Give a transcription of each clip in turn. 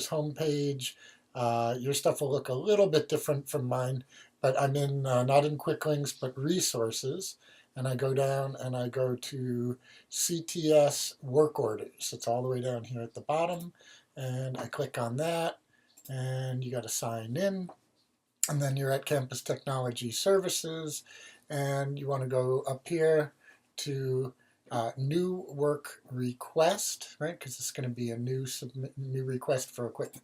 homepage. Your stuff will look a little bit different from mine, but I'm in not in quick links, but resources. And I go down and I go to CTS work orders. It's all the way down here at the bottom. And I click on that, and you got to sign in. And then you're at Campus Technology Services, and you want to go up here to new work request, right? Because it's going to be a new request for equipment.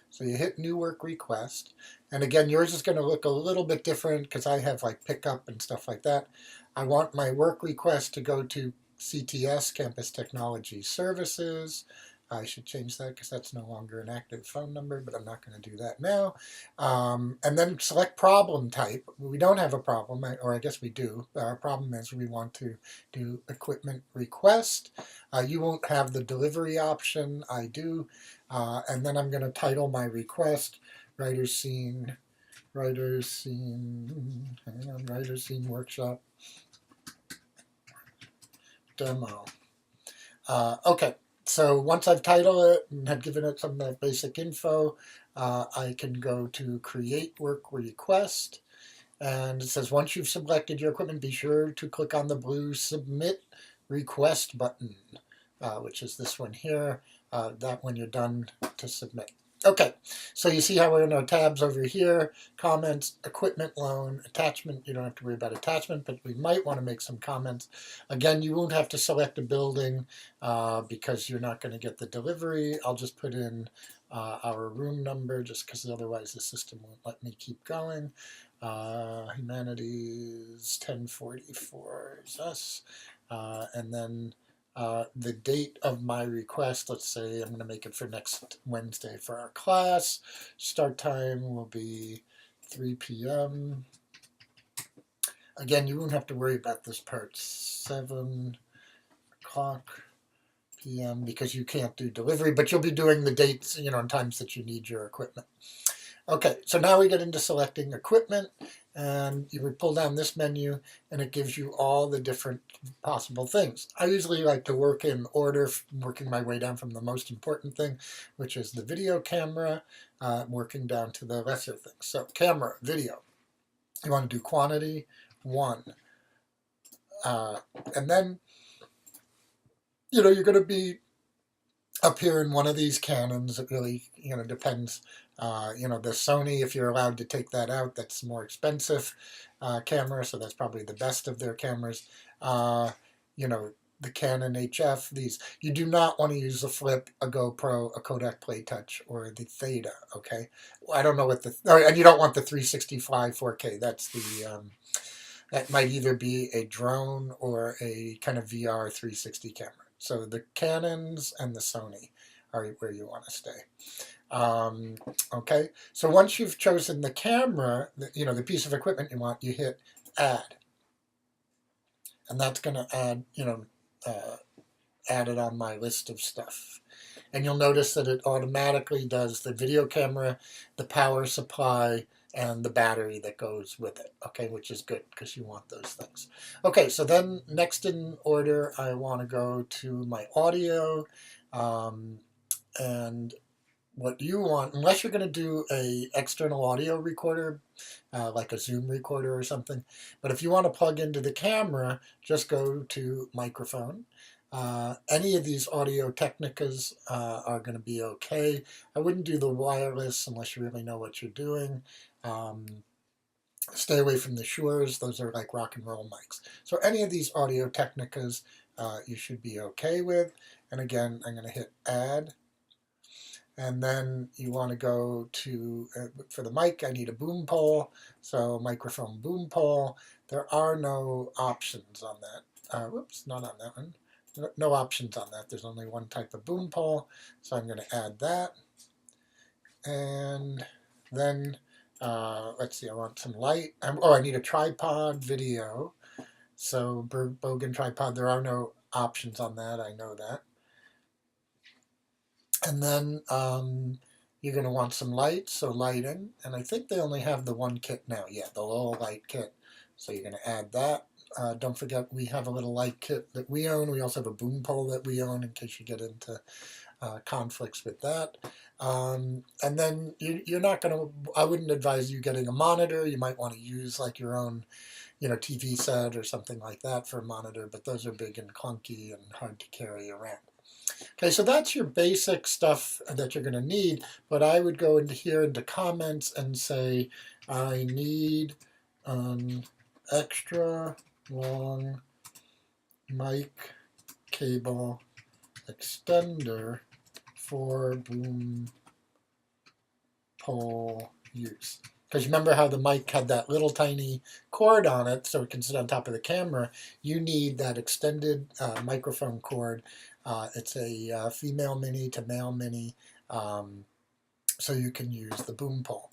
So you hit new work request, and again, yours is going to look a little bit different because I have like pickup and stuff like that. I want my work request to go to CTS, Campus Technology Services. I should change that because that's no longer an active phone number, but I'm not going to do that now. And then select problem type. We don't have a problem, or I guess we do. Our problem is we want to do equipment request. You won't have the delivery option. I do. And then I'm going to title my request Writer's Scene Workshop Demo. Okay. So once I've titled it and have given it some basic info, I can go to Create Work Request. And it says, once you've selected your equipment, be sure to click on the blue Submit Request button, which is this one here, that when you're done to submit. Okay, so you see how we're in our tabs over here, comments, equipment loan, attachment. You don't have to worry about attachment, but we might want to make some comments. Again, you won't have to select a building because you're not going to get the delivery. I'll just put in our room number just because otherwise the system won't let me keep going. Humanities 1044 is us. And then the date of my request, let's say I'm going to make it for next Wednesday for our class. Start time will be 3 p.m. Again, you won't have to worry about this part. 7 o'clock p.m. because you can't do delivery, but you'll be doing the dates, and times that you need your equipment. Okay, so now we get into selecting equipment, and you would pull down this menu, and it gives you all the different possible things. I usually like to work in order, working my way down from the most important thing, which is the video camera, working down to the lesser things. So camera, video. You want to do quantity, 1. And then, you're going to be up here in one of these Canons. It really, depends. The Sony, if you're allowed to take that out, that's more expensive camera, so that's probably the best of their cameras. The Canon HF, these. You do not want to use a Flip, a GoPro, a Kodak PlayTouch, or the Theta, okay? I don't know what and you don't want the 365 4K. That's the, that might either be a drone or a kind of VR 360 camera. So the Canons and the Sony are where you want to stay. Okay, so once you've chosen the camera, the piece of equipment you want, you hit Add. And that's going to add, add it on my list of stuff. And you'll notice that it automatically does the video camera, the power supply, and the battery that goes with it, okay, which is good because you want those things. Okay, so then next in order, I want to go to my audio, and what you want, unless you're going to do a external audio recorder, like a Zoom recorder or something, but if you want to plug into the camera, just go to microphone. Any of these Audio Technicas are going to be okay. I wouldn't do the wireless unless you really know what you're doing. Stay away from the Shure. Those are like rock and roll mics. So any of these Audio Technicas you should be okay with. And again, I'm going to hit Add. And then you want to go to, for the mic, I need a boom pole. So microphone boom pole. There are no options on that. Whoops, not on that one. No options on that. There's only one type of boom pole. So I'm going to add that. And then, let's see, I want some light. I need a tripod video. So Bogan tripod, there are no options on that. I know that. And then you're going to want some lights, so lighting. And I think they only have the one kit now. Yeah, the low light kit. So you're going to add that. Don't forget we have a little light kit that we own. We also have a boom pole that we own in case you get into conflicts with that. And then you're not going to, I wouldn't advise you getting a monitor. You might want to use like your own, TV set or something like that for a monitor, but those are big and clunky and hard to carry around. Okay, so that's your basic stuff that you're going to need, but I would go into here into comments and say, I need an extra long mic cable extender for boom pole use. Because remember how the mic had that little tiny cord on it so it can sit on top of the camera? You need that extended microphone cord. It's a female mini to male mini, so you can use the boom pole.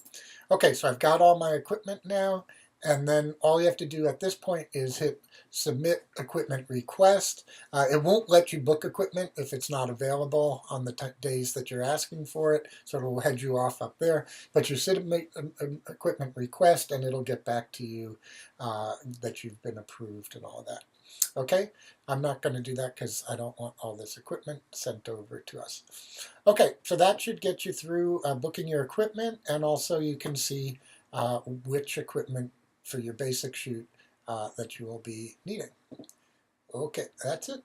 Okay, so I've got all my equipment now, and then all you have to do at this point is hit submit equipment request. It won't let you book equipment if it's not available on the days that you're asking for it, so it'll head you off up there. But you submit an equipment request, and it'll get back to you that you've been approved and all that. Okay, I'm not going to do that because I don't want all this equipment sent over to us. Okay, so that should get you through booking your equipment, and also you can see which equipment for your basic shoot that you will be needing. Okay, that's it.